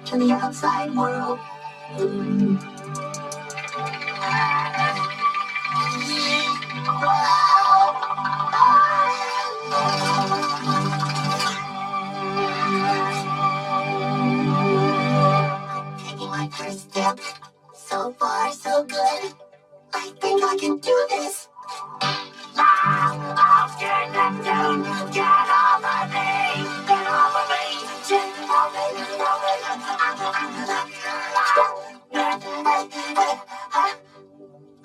to the outside world. I'm taking my first step. So far, so good. I think I can do this. I'm scared to do. Get off of me. Get off of me. Get off of me.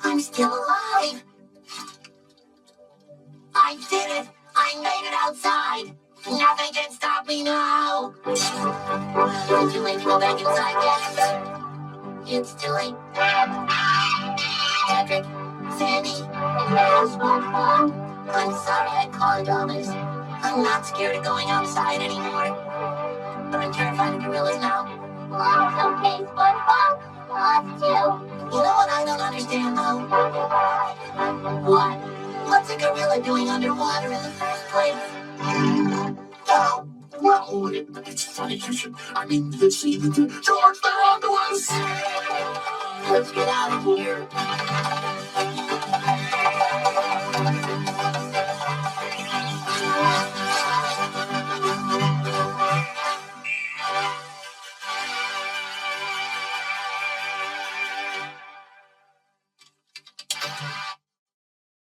I'm still alive. I did it. I made it outside. Nothing can stop me now. It's too late to go back inside yet. It's too late. Patrick, Sandy, SpongeBob. I'm sorry I caused all this. I'm not scared of going outside anymore. But I'm terrified of gorillas now. Oh, it's okay, SpongeBob. Us too. You know what I don't understand, though? What? What's a gorilla doing underwater in the first place? Oh, well, it's funny you should. I mean, it's George, they're onto us. Let's get out of here.